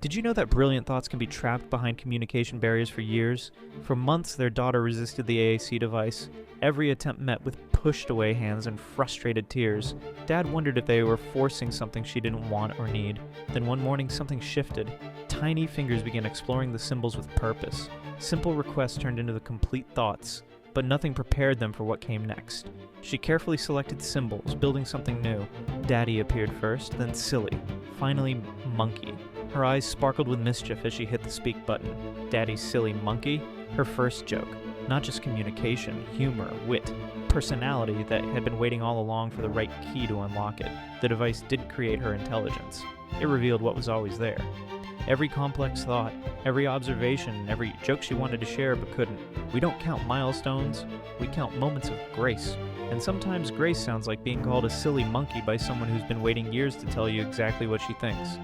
Did you know that brilliant thoughts can be trapped behind communication barriers for years? For months, their daughter resisted the AAC device. Every attempt met with pushed away hands and frustrated tears. Dad wondered if they were forcing something she didn't want or need. Then one morning, something shifted. Tiny fingers began exploring the symbols with purpose. Simple requests turned into the complete thoughts, but nothing prepared them for what came next. She carefully selected symbols, building something new. Daddy appeared first, then Silly, finally Monkey. Her eyes sparkled with mischief as she hit the speak button. Daddy's silly monkey? Her first joke. Not just communication, humor, wit, personality that had been waiting all along for the right key to unlock it. The device did create her intelligence. It revealed what was always there. Every complex thought, every observation, every joke she wanted to share but couldn't. We don't count milestones, we count moments of grace. And sometimes grace sounds like being called a silly monkey by someone who's been waiting years to tell you exactly what she thinks.